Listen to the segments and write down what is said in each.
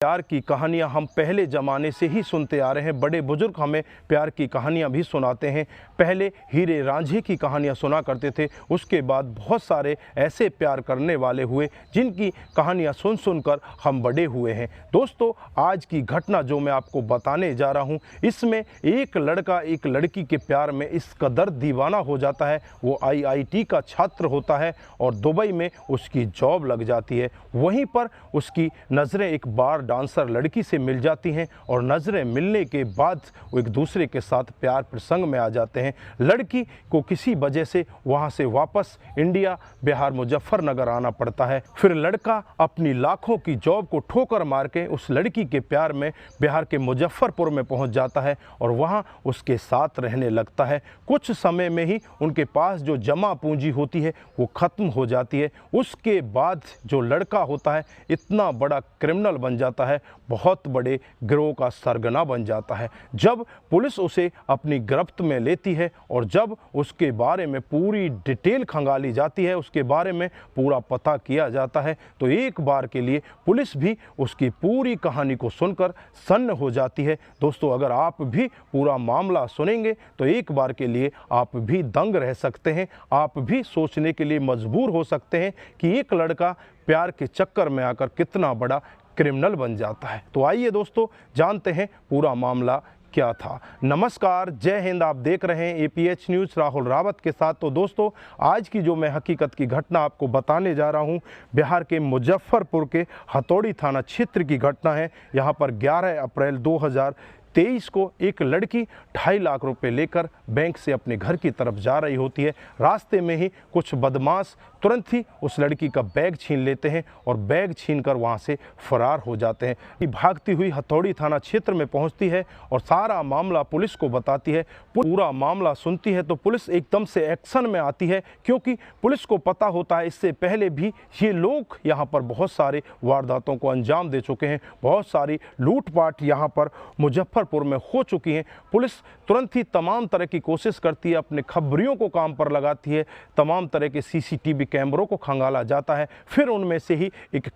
प्यार की कहानियाँ हम पहले ज़माने से ही सुनते आ रहे हैं। बड़े बुजुर्ग हमें प्यार की कहानियाँ भी सुनाते हैं। पहले हीरे रांझे की कहानियाँ सुना करते थे, उसके बाद बहुत सारे ऐसे प्यार करने वाले हुए जिनकी कहानियाँ सुन सुनकर हम बड़े हुए हैं। दोस्तों, आज की घटना जो मैं आपको बताने जा रहा हूँ, इसमें एक लड़का एक लड़की के प्यार में इस कदर दीवाना हो जाता है। वो IIT का छात्र होता है और दुबई में उसकी जॉब लग जाती है। वहीं पर उसकी नज़रें एक बार डांसर लड़की से मिल जाती हैं और नज़रें मिलने के बाद वो एक दूसरे के साथ प्यार प्रसंग में आ जाते हैं। लड़की को किसी वजह से वहाँ से वापस इंडिया बिहार मुजफ्फरनगर आना पड़ता है। फिर लड़का अपनी लाखों की जॉब को ठोकर मार के उस लड़की के प्यार में बिहार के मुजफ्फरपुर में पहुँच जाता है और वहाँ उसके साथ रहने लगता है। कुछ समय में ही उनके पास जो जमा पूंजी होती है वो ख़त्म हो जाती है। उसके बाद जो लड़का होता है इतना बड़ा क्रिमिनल बन जाता है, बहुत बड़े गिरोह का सरगना बन जाता है। जब पुलिस उसे अपनी गिरफ्त में लेती है और जब उसके बारे में पूरी डिटेल खंगाली जाती है, उसके बारे में पूरा पता किया जाता है, तो एक बार के लिए पुलिस भी उसकी पूरी कहानी को सुनकर सन्न हो जाती है। दोस्तों, अगर आप भी पूरा मामला सुनेंगे तो एक बार के लिए आप भी दंग रह सकते हैं। आप भी सोचने के लिए मजबूर हो सकते हैं कि एक लड़का प्यार के चक्कर में आकर कितना बड़ा क्रिमिनल बन जाता है। तो आइए दोस्तों, जानते हैं पूरा मामला क्या था। नमस्कार, जय हिंद। आप देख रहे हैं APH न्यूज़ राहुल रावत के साथ। तो दोस्तों, आज की जो मैं हकीकत की घटना आपको बताने जा रहा हूं, बिहार के मुजफ्फरपुर के हथौड़ी थाना क्षेत्र की घटना है। यहां पर 11 अप्रैल 2023 को एक लड़की 2.5 लाख रुपए लेकर बैंक से अपने घर की तरफ जा रही होती है। रास्ते में ही कुछ बदमाश तुरंत ही उस लड़की का बैग छीन लेते हैं और बैग छीनकर वहां से फरार हो जाते हैं। भागती हुई हथौड़ी थाना क्षेत्र में पहुंचती है और सारा मामला पुलिस को बताती है। पूरा मामला सुनती है तो पुलिस एकदम से एक्शन में आती है, क्योंकि पुलिस को पता होता है इससे पहले भी ये लोग यहाँ पर बहुत सारे वारदातों को अंजाम दे चुके हैं। बहुत सारी लूटपाट यहाँ पर मुजफ्फरपुर में हो चुकी हैं। पुलिस तुरंत ही तमाम तरह की कोशिश करती है, अपने खबरियों को काम पर लगाती है। तमाम तरह के CCTV कैमरों को खंगाला जाता है। फिर उनमें से ही एक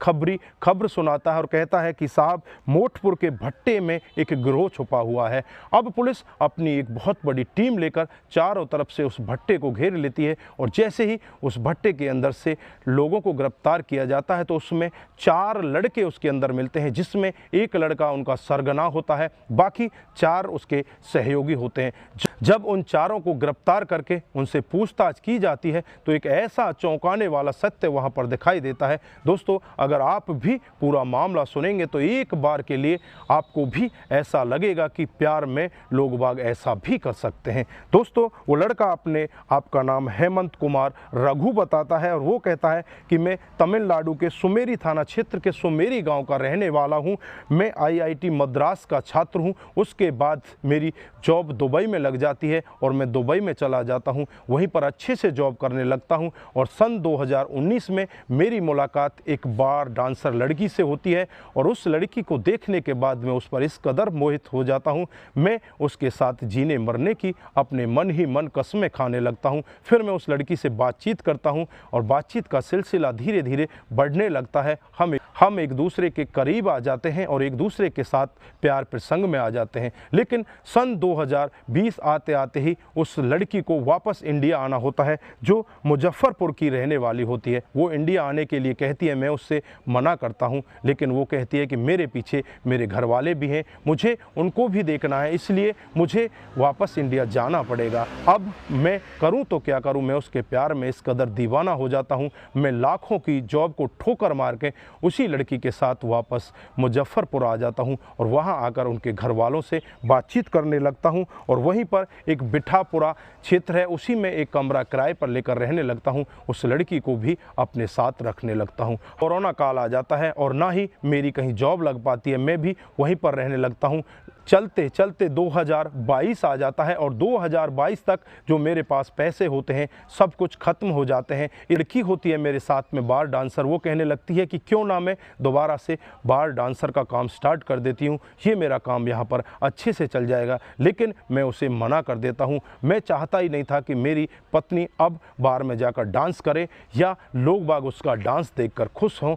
खबर सुनाता है और कहता है कि साहब, मोटपुर के भट्टे में एक गिरोह छुपा हुआ है। अब पुलिस अपनी एक बहुत बड़ी टीम लेकर चारों तरफ से उस भट्टे को घेर लेती है और जैसे ही उस भट्टे के अंदर से लोगों को गिरफ्तार किया जाता है तो उसमें 4 लड़के उसके अंदर मिलते हैं, जिसमें एक लड़का उनका सरगना होता है, बाकी 4 उसके सहयोगी होते हैं। जब उन चारों को गिरफ्तार करके उनसे पूछताछ की जाती है तो एक ऐसा चौंकाने वाला सत्य वहां पर दिखाई देता है। दोस्तों, अगर आप भी पूरा मामला सुनेंगे तो एक बार के लिए आपको भी ऐसा लगेगा कि प्यार में लोग बाग ऐसा भी कर सकते हैं। दोस्तों, वो लड़का अपने आपका नाम हेमंत कुमार रघु बताता है और वो कहता है कि मैं तमिलनाडु के सुमेरी थाना क्षेत्र के सुमेरी गाँव का रहने वाला हूँ। मैं IIT मद्रास का छात्र हूँ। उसके बाद मेरी जॉब दुबई में लग जाती है और मैं दुबई में चला जाता हूं। वहीं पर अच्छे से जॉब करने लगता हूं और सन 2019 में मेरी मुलाकात एक बार डांसर लड़की से होती है और उस लड़की को देखने के बाद मैं उस पर इस कदर मोहित हो जाता हूं, मैं उसके साथ जीने मरने की अपने मन ही मन कसमें खाने लगता हूं। फिर मैं उस लड़की से बातचीत करता हूं और बातचीत का सिलसिला धीरे धीरे बढ़ने लगता है। हम एक दूसरे के करीब आ जाते हैं और एक दूसरे के साथ प्यार प्रसंग में आ जाते हैं। लेकिन सन 2020 आते आते ही उस लड़की को वापस इंडिया आना होता है, जो मुजफ्फरपुर की रहने वाली होती है। वो इंडिया आने के लिए कहती है, मैं उससे मना करता हूँ, लेकिन वो कहती है कि मेरे पीछे मेरे घर वाले भी हैं, मुझे उनको भी देखना है, इसलिए मुझे वापस इंडिया जाना पड़ेगा। अब मैं करूँ तो क्या करूँ, मैं उसके प्यार में इस कदर दीवाना हो जाता हूँ। मैं लाखों की जॉब को ठोकर मार के उसी लड़की के साथ वापस मुजफ्फरपुर आ जाता हूँ और वहाँ आकर उनके घर वालों से बातचीत करने लगता हूँ और वहीं पर एक बिठापुरा क्षेत्र है, उसी में एक कमरा किराए पर लेकर रहने लगता हूँ। उस लड़की को भी अपने साथ रखने लगता हूँ। कोरोना काल आ जाता है और ना ही मेरी कहीं जॉब लग पाती है, मैं भी वहीं पर रहने लगता हूँ। चलते चलते 2022 आ जाता है और 2022 तक जो मेरे पास पैसे होते हैं सब कुछ ख़त्म हो जाते हैं। लड़की होती है मेरे साथ में बार डांसर, वो कहने लगती है कि क्यों ना मैं दोबारा से बार डांसर का काम स्टार्ट कर देती हूँ, ये मेरा काम यहाँ पर अच्छे से चल जाएगा। लेकिन मैं उसे मना कर देता हूँ। मैं चाहता ही नहीं था कि मेरी पत्नी अब बार में जाकर डांस करे या लोग बाग उसका डांस देखकर खुश हों।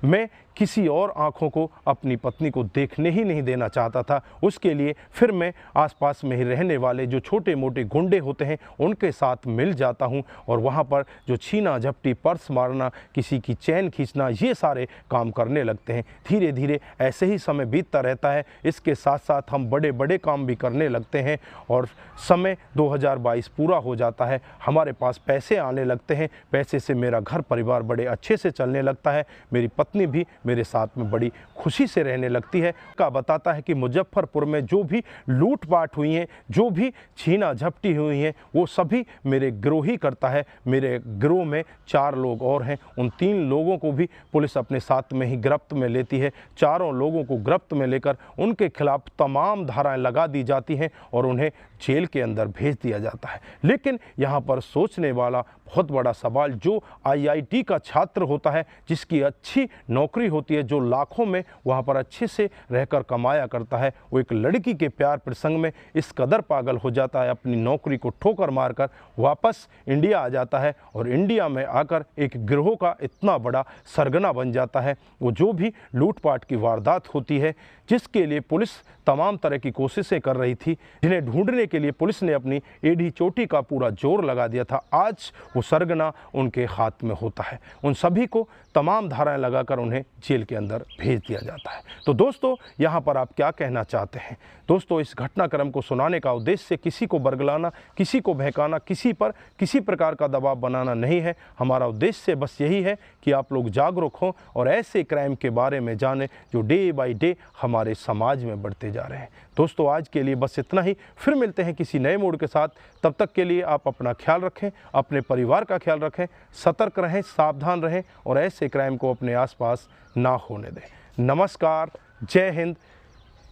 मैं किसी और आंखों को अपनी पत्नी को देखने ही नहीं देना चाहता था। उसके लिए फिर मैं आसपास में ही रहने वाले जो छोटे मोटे गुंडे होते हैं उनके साथ मिल जाता हूं और वहां पर जो छीना झपटी, पर्स मारना, किसी की चैन खींचना, ये सारे काम करने लगते हैं। धीरे धीरे ऐसे ही समय बीतता रहता है। इसके साथ साथ हम बड़े बड़े काम भी करने लगते हैं और समय 2022 पूरा हो जाता है। हमारे पास पैसे आने लगते हैं। पैसे से मेरा घर परिवार बड़े अच्छे से चलने लगता है। मेरी पत्नी भी मेरे साथ में बड़ी खुशी से रहने लगती है। का बताता है कि मुजफ्फरपुर में जो भी लूटपाट हुई हैं, जो भी छीना झपटी हुई हैं, वो सभी मेरे गिरोह ही करता है। मेरे गिरोह में 4 लोग और हैं। उन 3 लोगों को भी पुलिस अपने साथ में ही गिरफ्त में लेती है। चारों लोगों को गिरफ्त में लेकर उनके खिलाफ तमाम धाराएं लगा दी जाती हैं और उन्हें जेल के अंदर भेज दिया जाता है। लेकिन यहाँ पर सोचने वाला बहुत बड़ा सवाल, जो IIT का छात्र होता है, जिसकी अच्छी नौकरी होती है, जो लाखों में वहाँ पर अच्छे से रहकर कमाया करता है, वो एक लड़की के प्यार प्रसंग में इस कदर पागल हो जाता है, अपनी नौकरी को ठोकर मारकर वापस इंडिया आ जाता है और इंडिया में आकर एक गिरोह का इतना बड़ा सरगना बन जाता है। वो जो भी लूटपाट की वारदात होती है, जिसके लिए पुलिस तमाम तरह की कोशिशें कर रही थी, जिन्हें ढूंढने के लिए पुलिस ने अपनी एड़ी चोटी का पूरा जोर लगा दिया था, आज वो सरगना उनके हाथ में होता है। उन सभी को तमाम धाराएं लगाकर उन्हें जेल के अंदर भेज दिया जाता है। तो दोस्तों, यहाँ पर आप क्या कहना चाहते हैं? दोस्तों, इस घटनाक्रम को सुनाने का उद्देश्य किसी को बरगलाना, किसी को बहकाना, किसी पर किसी प्रकार का दबाव बनाना नहीं है। हमारा उद्देश्य बस यही है कि आप लोग जागरूक हों और ऐसे क्राइम के बारे में जानें जो डे बाय डे हमारे समाज में बढ़ते जा रहे हैं। दोस्तों, आज के लिए बस इतना ही। फिर मिलते हैं किसी नए मूड के साथ। तब तक के लिए आप अपना ख्याल रखें, अपने परिवार का ख्याल रखें, सतर्क रहें, सावधान रहें और ऐसे क्राइम को अपने आसपास ना होने दें। नमस्कार, जय हिंद,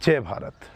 जय भारत।